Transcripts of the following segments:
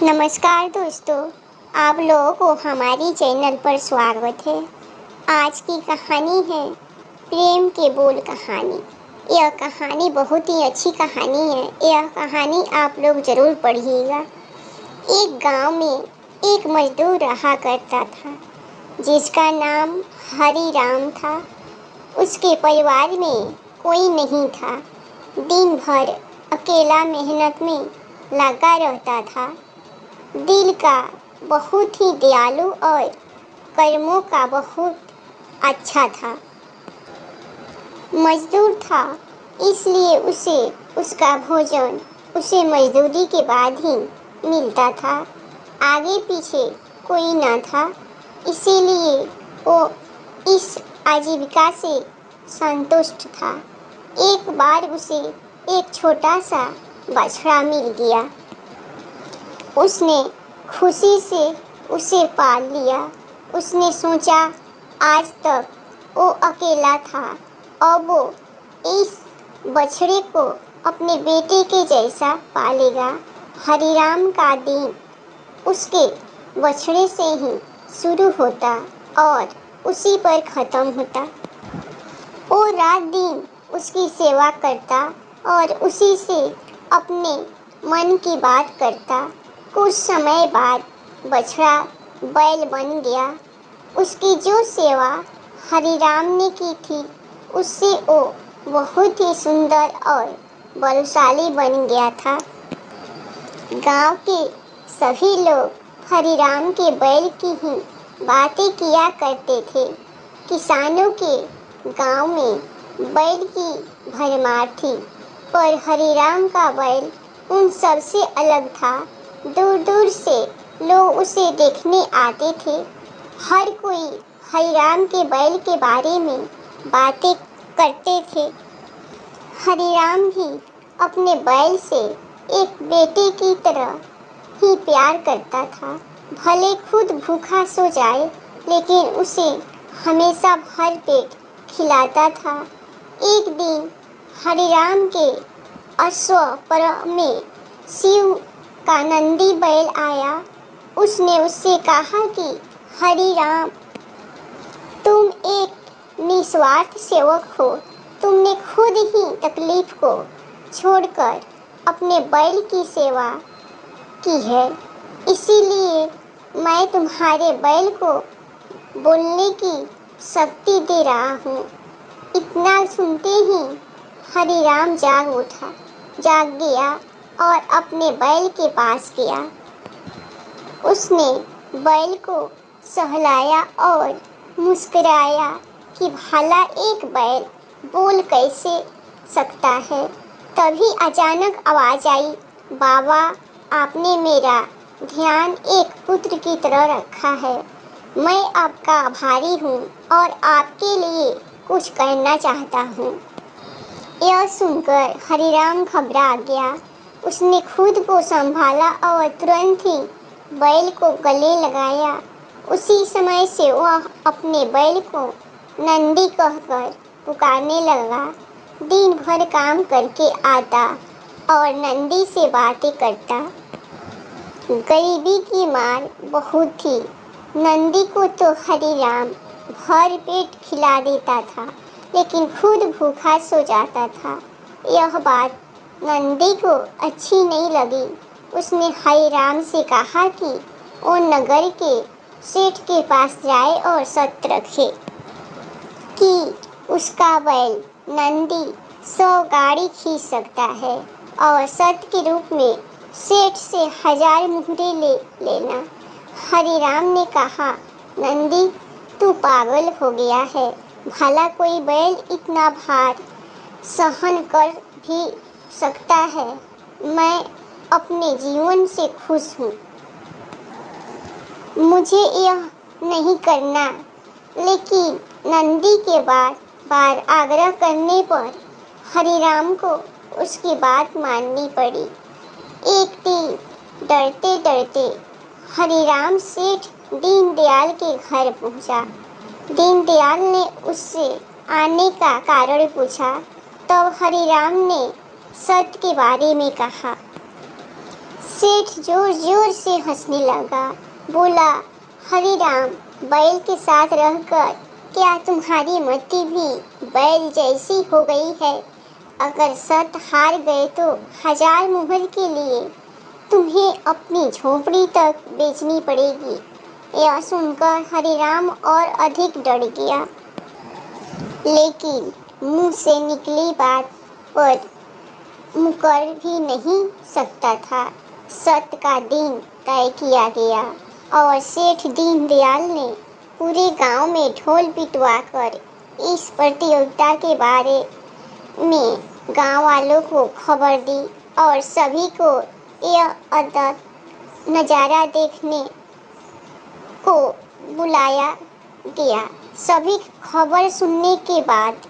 नमस्कार दोस्तों, आप लोगों को हमारी चैनल पर स्वागत है। आज की कहानी है प्रेम के बोल कहानी। यह कहानी बहुत ही अच्छी कहानी है। यह कहानी आप लोग ज़रूर पढ़िएगा। एक गांव में एक मजदूर रहा करता था जिसका नाम हरी राम था। उसके परिवार में कोई नहीं था। दिन भर अकेला मेहनत में लगा रहता था। दिल का बहुत ही दयालु और कर्मों का बहुत अच्छा था। मजदूर था, इसलिए उसे उसका भोजन उसे मजदूरी के बाद ही मिलता था। आगे पीछे कोई ना था, इसीलिए वो इस आजीविका से संतुष्ट था। एक बार उसे एक छोटा सा बछड़ा मिल गया। उसने खुशी से उसे पाल लिया। उसने सोचा आज तक वो अकेला था, अब वो इस बछड़े को अपने बेटे के जैसा पालेगा। हरिराम का दिन उसके बछड़े से ही शुरू होता और उसी पर ख़त्म होता। वो रात दिन उसकी सेवा करता और उसी से अपने मन की बात करता। कुछ समय बाद बछड़ा बैल बन गया। उसकी जो सेवा हरिराम ने की थी, उससे वो बहुत ही सुंदर और बलशाली बन गया था। गांव के सभी लोग हरिराम के बैल की ही बातें किया करते थे। किसानों के गांव में बैल की भरमार थी, पर हरिराम का बैल उन सबसे अलग था। दूर दूर से लोग उसे देखने आते थे। हर कोई हरिराम के बैल के बारे में बातें करते थे। हरिराम भी अपने बैल से एक बेटे की तरह ही प्यार करता था। भले खुद भूखा सो जाए, लेकिन उसे हमेशा भर पेट खिलाता था। एक दिन हरिराम के अश्व में शिव का नंदी बैल आया। उसने उससे कहा कि हरिराम, तुम एक निस्वार्थ सेवक हो। तुमने खुद ही तकलीफ को छोड़कर अपने बैल की सेवा की है, इसीलिए मैं तुम्हारे बैल को बोलने की शक्ति दे रहा हूँ। इतना सुनते ही हरिराम जाग गया और अपने बैल के पास गया। उसने बैल को सहलाया और मुस्कुराया कि भला एक बैल बोल कैसे सकता है। तभी अचानक आवाज़ आई, बाबा, आपने मेरा ध्यान एक पुत्र की तरह रखा है। मैं आपका आभारी हूँ और आपके लिए कुछ करना चाहता हूँ। यह सुनकर हरिराम घबरा गया। उसने खुद को संभाला और तुरंत ही बैल को गले लगाया। उसी समय से वह अपने बैल को नंदी कहकर पुकारने लगा। दिन भर काम करके आता और नंदी से बातें करता। गरीबी की मार बहुत थी। नंदी को तो हरिराम भर पेट खिला देता था, लेकिन खुद भूखा सो जाता था। यह बात नंदी को अच्छी नहीं लगी। उसने हरिराम से कहा कि वो नगर के सेठ के पास जाए और शर्त रखे कि उसका बैल नंदी 100 गाड़ी खींच सकता है और शर्त के रूप में सेठ से 1000 मुहरे ले लेना। हरिराम ने कहा, नंदी, तू पागल हो गया है। भला कोई बैल इतना भार सहन कर भी सकता है। मैं अपने जीवन से खुश हूँ। मुझे यह नहीं करना। लेकिन नंदी के बार बार आग्रह करने पर हरिराम को उसकी बात माननी पड़ी। एक दिन डरते डरते हरिराम सेठ दीनदयाल के घर पहुंचा। दीनदयाल ने उससे आने का कारण पूछा। तब हरिराम ने शर्त के बारे में कहा। सेठ जोर जोर से हंसने लगा। बोला, हरिराम, बैल के साथ रहकर क्या तुम्हारी मति भी बैल जैसी हो गई है? अगर सत हार गए तो 1000 मुहर के लिए तुम्हें अपनी झोपड़ी तक बेचनी पड़ेगी। यह सुनकर हरिराम और अधिक डर गया, लेकिन मुंह से निकली बात पर मुकर भी नहीं सकता था। सत का दिन तय किया गया और सेठ दीनदयाल ने पूरे गांव में ढोल पिटवाकर इस प्रतियोगिता के बारे में गांव वालों को खबर दी और सभी को यह अद्भुत नज़ारा देखने को बुलाया गया। सभी खबर सुनने के बाद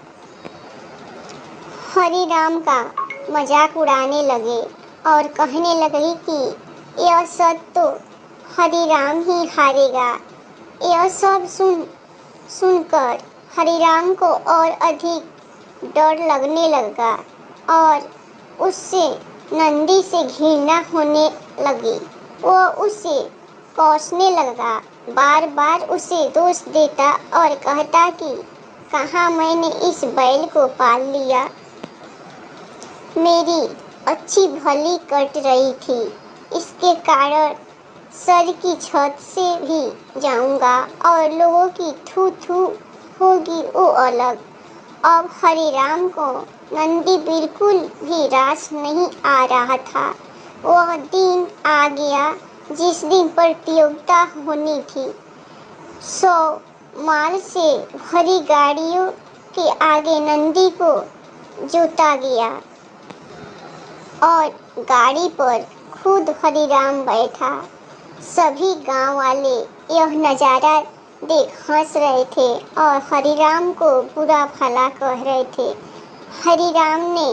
हरिराम का मजाक उड़ाने लगे और कहने लगे कि यह सब तो हरिराम ही हारेगा। यह सब सुनकर हरिराम को और अधिक डर लगने लगा और उससे नंदी से घृणा होने लगी। वह उसे कोसने लगा, बार बार उसे दोष देता और कहता कि कहाँ मैंने इस बैल को पाल लिया, मेरी अच्छी भली कट रही थी, इसके कारण सर की छत से भी जाऊंगा और लोगों की थू थू होगी वो अलग। अब हरिराम को नंदी बिल्कुल भी रास नहीं आ रहा था। वह दिन आ गया जिस दिन प्रतियोगिता होनी थी। 100 माल से भरी गाड़ियों के आगे नंदी को जोता गया और गाड़ी पर खुद हरिराम बैठा। सभी गांव वाले यह नज़ारा देख हंस रहे थे और हरिराम को बुरा भला कह रहे थे। हरिराम ने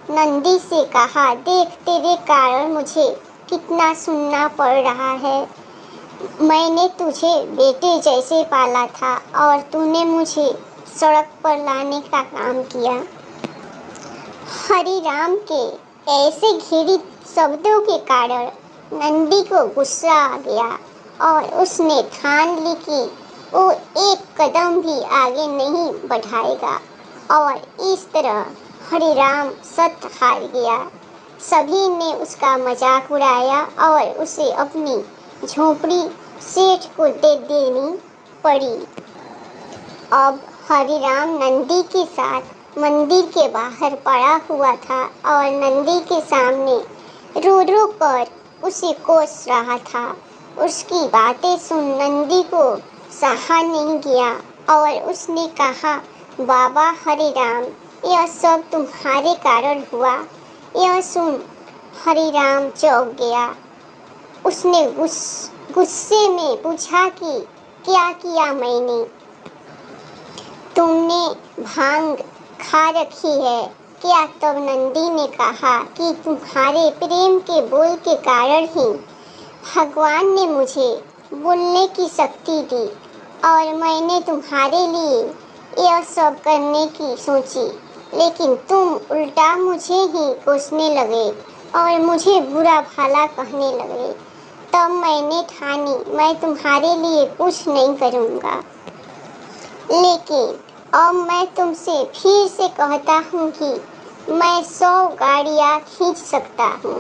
नंदी से कहा, देख तेरे कारण मुझे कितना सुनना पड़ रहा है। मैंने तुझे बेटे जैसे पाला था और तूने मुझे सड़क पर लाने का काम किया। हरिराम के ऐसे घृणित शब्दों के कारण नंदी को गुस्सा आ गया और उसने ठान ली कि वो एक कदम भी आगे नहीं बढ़ाएगा और इस तरह हरिराम सत हार गया। सभी ने उसका मजाक उड़ाया और उसे अपनी झोपड़ी सेठ को दे देनी पड़ी। अब हरिराम नंदी के साथ मंदिर के बाहर पड़ा हुआ था और नंदी के सामने रो रो कर उसे कोस रहा था। उसकी बातें सुन नंदी को सहा नहीं गया और उसने कहा, बाबा हरिराम, यह सब तुम्हारे कारण हुआ। यह सुन हरिराम चौंक गया। उसने गुस्से में पूछा कि क्या किया मैंने? तुमने भांग खा रखी है क्या? तब नंदी ने कहा कि तुम्हारे प्रेम के बोल के कारण ही भगवान ने मुझे बोलने की शक्ति दी और मैंने तुम्हारे लिए यह सब करने की सोची, लेकिन तुम उल्टा मुझे ही कोसने लगे और मुझे बुरा भला कहने लगे। तब मैंने ठानी मैं तुम्हारे लिए कुछ नहीं करूँगा। लेकिन अब मैं तुमसे फिर से कहता हूँ कि मैं 100 गाड़ियाँ खींच सकता हूँ।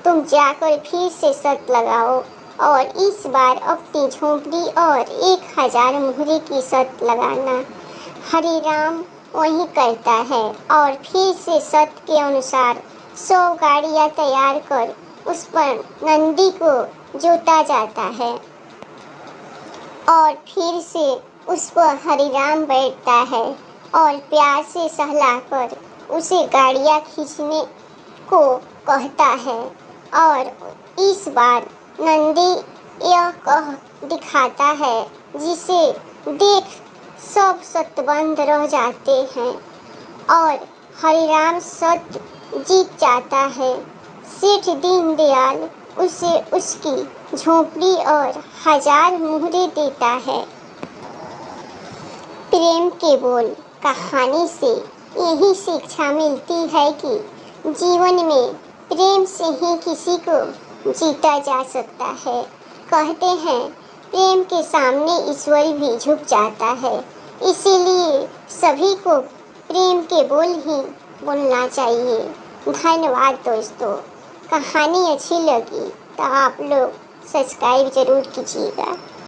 तुम जाकर फिर से शर्त लगाओ और इस बार अपनी झोंपड़ी और 1000 मुहरे की शर्त लगाना। हरिराम वही करता है और फिर से शर्त के अनुसार 100 गाड़ियाँ तैयार कर उस पर नंदी को जोता जाता है और फिर से उस पर हरिराम बैठता है और प्यार से सहलाकर उसे गाड़ियाँ खींचने को कहता है और इस बार नंदी यह कह दिखाता है जिसे देख सब शतबंद रह जाते हैं और हरिराम सत जीत जाता है। सेठ दीनदयाल उसे उसकी झोंपड़ी और 1000 मुहरे देता है। प्रेम के बोल कहानी से यही शिक्षा मिलती है कि जीवन में प्रेम से ही किसी को जीता जा सकता है। कहते हैं प्रेम के सामने ईश्वर भी झुक जाता है, इसीलिए सभी को प्रेम के बोल ही बोलना चाहिए। धन्यवाद दोस्तों। कहानी अच्छी लगी तो आप लोग सब्सक्राइब ज़रूर कीजिएगा।